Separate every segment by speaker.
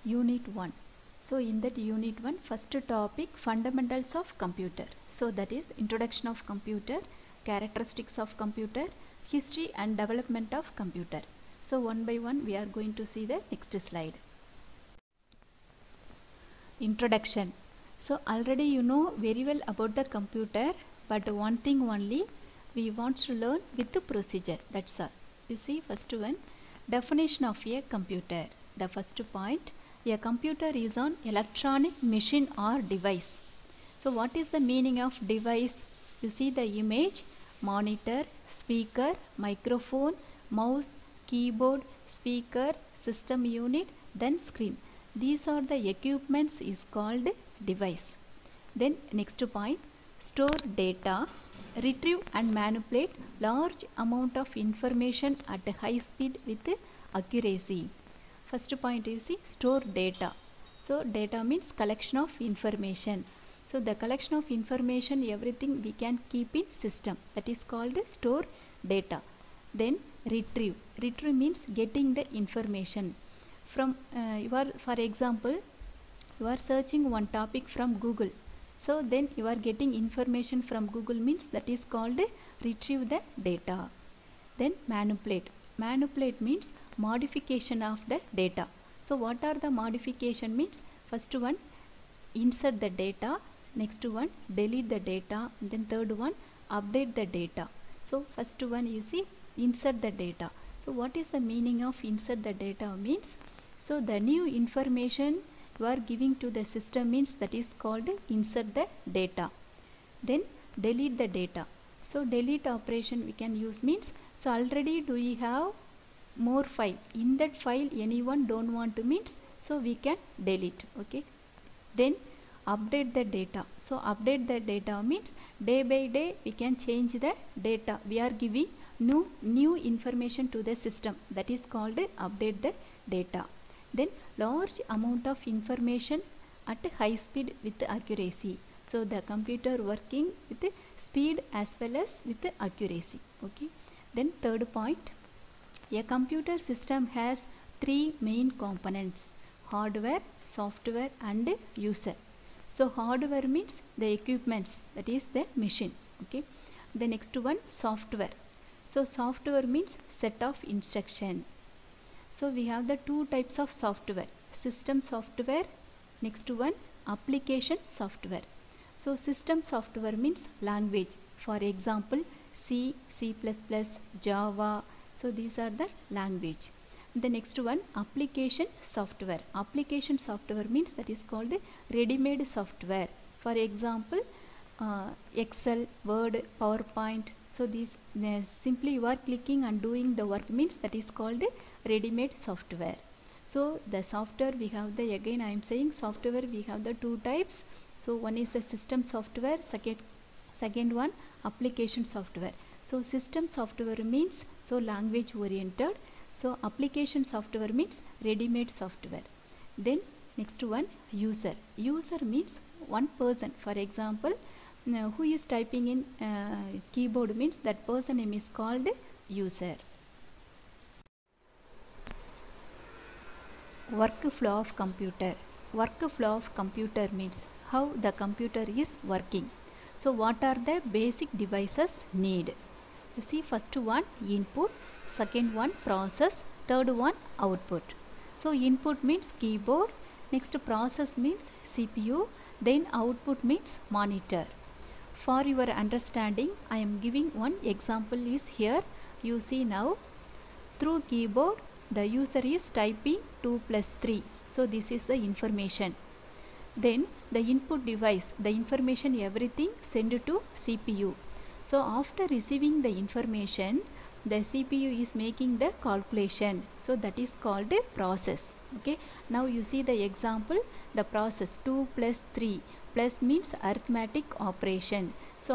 Speaker 1: Unit 1. So in that Unit 1, first topic, fundamentals of computer. So that is introduction of computer, characteristics of computer, history and development of computer. So one by one we are going to see the next slide. Introduction. So already you know very well about the computer, but one thing only we want to learn with the procedure. That's all. You see, first one, definition of a computer. The first point, a computer is an electronic machine or device. So what is the meaning of device? You see the image, monitor, speaker, microphone, mouse, keyboard, speaker, system unit, then screen. These are the equipments is called device. Then next point, store data, retrieve and manipulate large amount of information at high speed with accuracy. First point you see, store data. So data means collection of information. So the collection of information, everything we can keep in system, that is called store data. Then retrieve. Retrieve means getting the information from for example, you are searching one topic from Google. So then you are getting information from Google means that is called retrieve the data. Then manipulate. Manipulate means modification of the data. So what are the modification means? First one, insert the data. Next one, delete the data. Then third one, update the data. So first one you see, insert the data. So what is the meaning of insert the data means? So the new information you are giving to the system means that is called insert the data. Then delete the data. So delete operation we can use means, so already do we have more file, in that file anyone don't want to means, so we can delete. Okay. Then update the data. So update the data means day by day we can change the data. We are giving new information to the system, that is called update the data. Then large amount of information at high speed with accuracy. So the computer working with speed as well as with accuracy. Okay. Then third point, a computer system has three main components: hardware, software and user. So hardware means the equipments, that is the machine. Okay. The next one, software. So software means set of instruction. So we have the two types of software: system software, next one application software. So system software means language, for example C, C++, Java. So these are the language. The next one, application software. Application software means that is called ready-made software. For example, Excel, Word, PowerPoint. So these simply you are clicking and doing the work means that is called ready-made software. So the software we have the, again I am saying software we have the two types. So one is the system software, second one application software. So system software means so language oriented. So application software means ready-made software. Then next one, user. User means one person. For example, who is typing in keyboard means that person name is called user. Workflow of computer. Workflow of computer means how the computer is working. So what are the basic devices need? You see, first one input, second one process, third one output. So input means keyboard, next process means CPU, then output means monitor. For your understanding, I am giving one example is here. You see now, through keyboard the user is typing 2 plus 3. So this is the information. Then the input device, the information everything sent to CPU. So after receiving the information, the CPU is making the calculation. So that is called a process. Okay. Now you see the example, the process 2 plus 3. Plus means arithmetic operation. So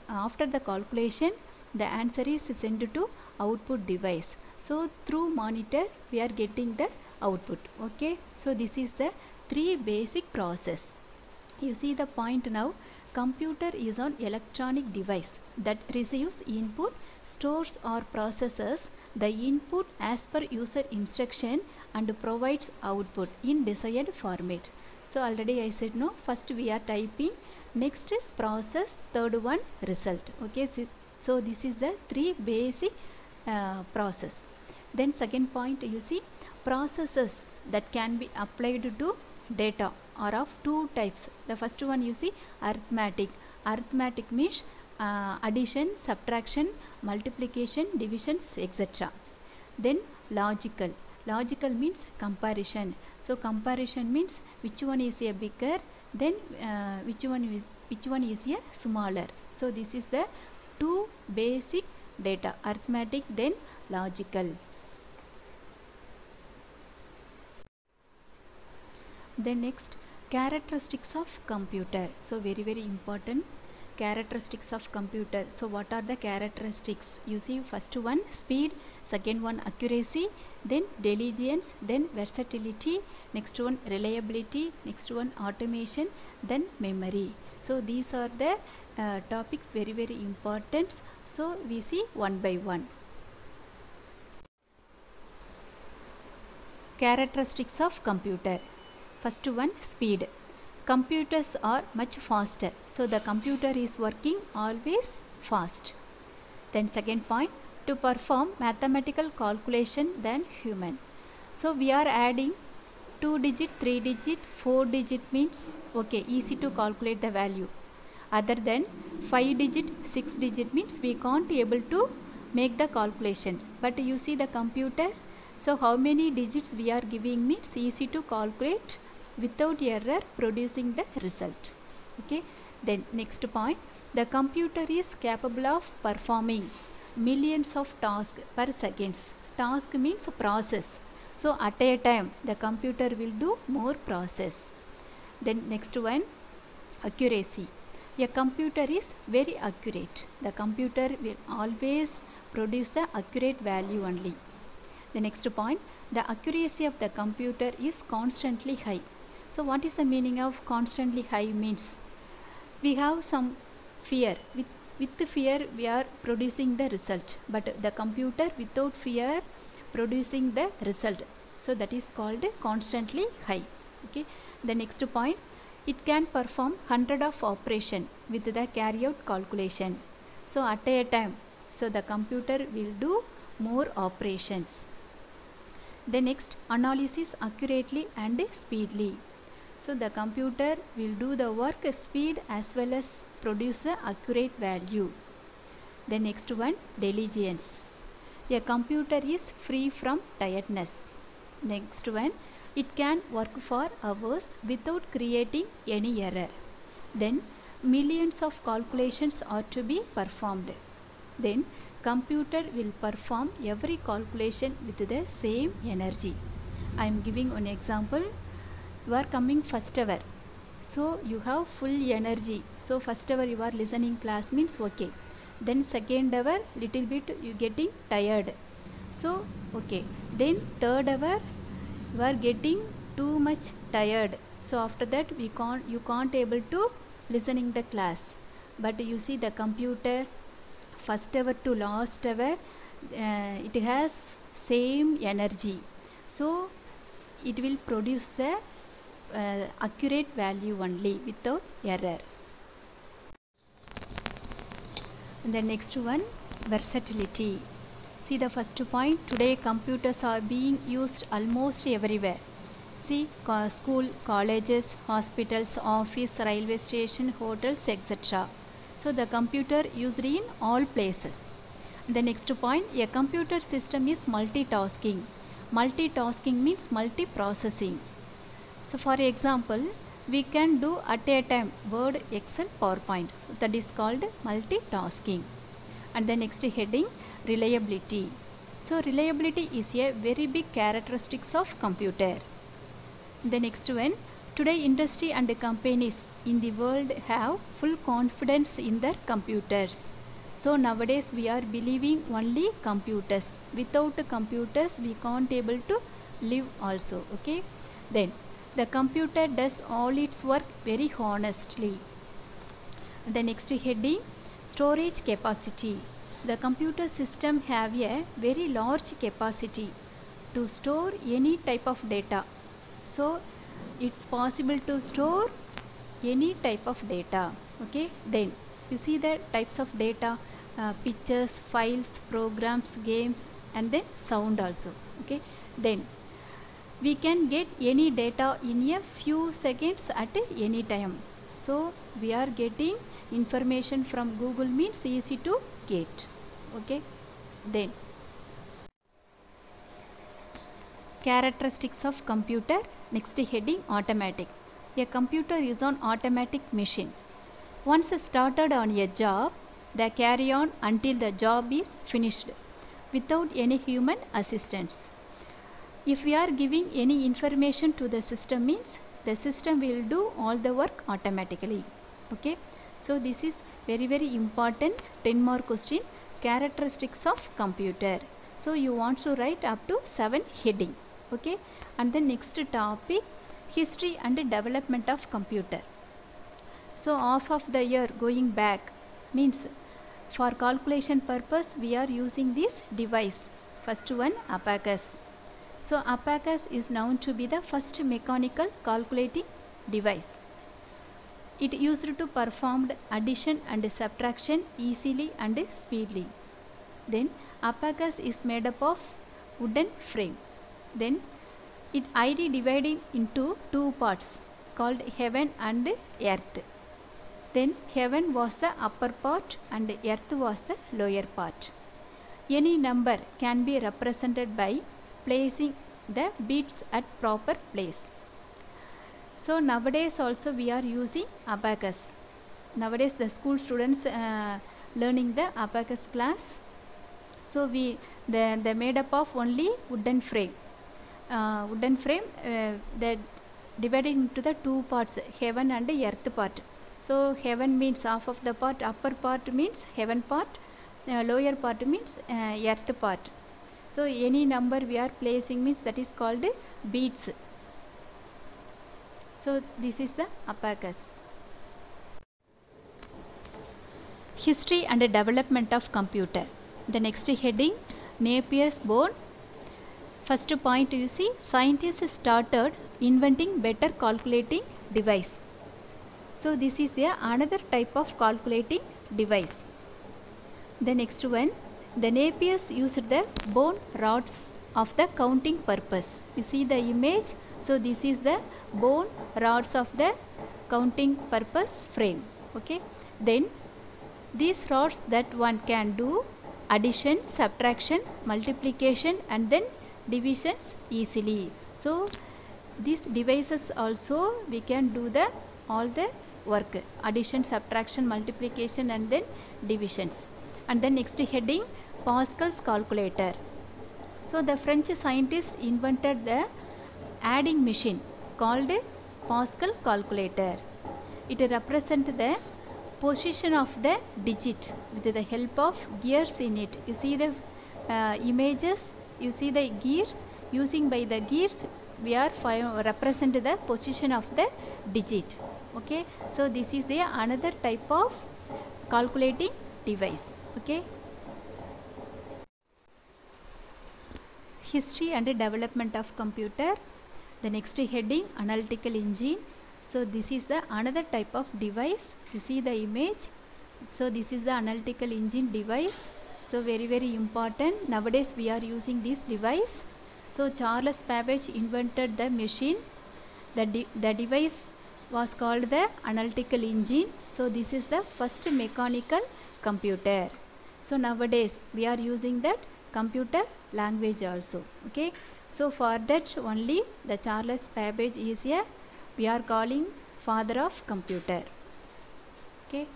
Speaker 1: after the calculation, the answer is sent to output device. So through monitor we are getting the output. Okay. So this is the three basic process. You see the point now. Computer is an electronic device that receives input, stores or processes the input as per user instruction and provides output in desired format. So already I said no, first we are typing, next process, third one result. Okay, so this is the three basic process. Then second point, you see, processes that can be applied to data are of two types. The first one, you see, arithmetic. Arithmetic means addition, subtraction, multiplication, divisions, etc. Then logical. Logical means comparison. So comparison means which one is a bigger, then which one is a smaller. So this is the two basic data, arithmetic, then logical. Then next, characteristics of computer. So very important, characteristics of computer. So what are the characteristics? You see, first one speed, second one accuracy, then diligence, then versatility, next one reliability, next one automation, then memory. So these are the topics very important. So we see one by one. Characteristics of computer. First one, speed. Computers are much faster, so the computer is working always fast. Then second point, to perform mathematical calculation than human. So we are adding 2 digit, 3 digit, 4 digit means okay, easy to calculate the value. Other than 5 digit, 6 digit means we can't able to make the calculation. But you see the computer, so how many digits we are giving means easy to calculate without error, producing the result. Okay. Then next point, the computer is capable of performing millions of tasks per seconds. Task means process. So at a time the computer will do more process. Then next one, accuracy. A computer is very accurate. The computer will always produce the accurate value only. The next point, the accuracy of the computer is constantly high. So what is the meaning of constantly high means? We have some fear. With the fear we are producing the result, but the computer without fear producing the result. So that is called constantly high. Okay. The next point, it can perform 100 of operation with the carry out calculation. So at a time, so the computer will do more operations. The next, analysis accurately and speedily. So the computer will do the work speed as well as produce the accurate value. The next one, diligence. A computer is free from tiredness. Next one, it can work for hours without creating any error. Then millions of calculations are to be performed. Then computer will perform every calculation with the same energy. I am giving one example. You are coming first hour, so you have full energy. So first hour you are listening class means okay. Then second hour little bit you getting tired. So okay. Then third hour you are getting too much tired. So after that you can't able to listening the class. But you see the computer first hour to last hour it has same energy. So it will produce the accurate value only without error. And the next one, versatility. See the first point, today computers are being used almost everywhere. See school, colleges, hospitals, office, railway station, hotels, etc. So the computer used in all places. The next point, a computer system is multitasking. Multitasking means multiprocessing. So for example, we can do at a time Word, Excel, PowerPoint. So that is called multitasking. And the next heading, reliability. So reliability is a very big characteristics of computer. The next one, today industry and companies in the world have full confidence in their computers. So nowadays we are believing only computers. Without computers we can't able to live also. Okay. Then the computer does all its work very honestly. The next heading, storage capacity. The computer system have a very large capacity. to store any type of data. So it's possible to store any type of data. Okay, then you see the types of data, pictures, files, programs, games, and then sound also. Okay, then we can get any data in a few seconds at any time. So we are getting information from Google means easy to get. Okay, then characteristics of computer. Next heading, automatic. A computer is an automatic machine. Once started on a job, they carry on until the job is finished without any human assistance. If we are giving any information to the system means the system will do all the work automatically. Okay, so this is very important 10 mark question, characteristics of computer. So you want to write up to 7 heading. Okay, and the next topic, history and development of computer. So half of the year going back means for calculation purpose we are using this device. First one, abacus. So abacus is known to be the first mechanical calculating device. It used to perform addition and subtraction easily and speedily. Then abacus is made up of wooden frame. Then it ID divided into two parts called heaven and earth. Then heaven was the upper part and earth was the lower part. Any number can be represented by placing the bits at proper place. So nowadays also we are using abacus. Nowadays the school students learning the abacus class. So they made up of only wooden frame. That divided into the two parts, heaven and earth part. So heaven means half of the part, upper part means heaven part, lower part means earth part. So any number we are placing means that is called beats. So this is the abacus. History and development of computer. The next heading, Napier's board. First point you see, scientists started inventing better calculating device. So this is another type of calculating device. The next one, the Napiers used the bone rods of the counting purpose. You see the image. So this is the bone rods of the counting purpose frame. Okay. Then these rods that one can do addition, subtraction, multiplication and then divisions easily. So these devices also we can do all the work, addition, subtraction, multiplication and then divisions. And the next heading, Pascal's calculator. So the French scientist invented the adding machine called Pascal calculator. It represents the position of the digit with the help of gears in it. You see the images, you see the gears. Using by the gears we are represent the position of the digit. Okay, so this is another type of calculating device. Okay, history and development of computer. The next heading, analytical engine. So this is the another type of device. You see the image. So this is the analytical engine device. So very important. Nowadays we are using this device. So Charles Babbage invented the machine. The device was called the analytical engine. So this is the first mechanical computer. So nowadays we are using that computer language also. Okay. So for that only the Charles Babbage is we are calling father of computer. Okay.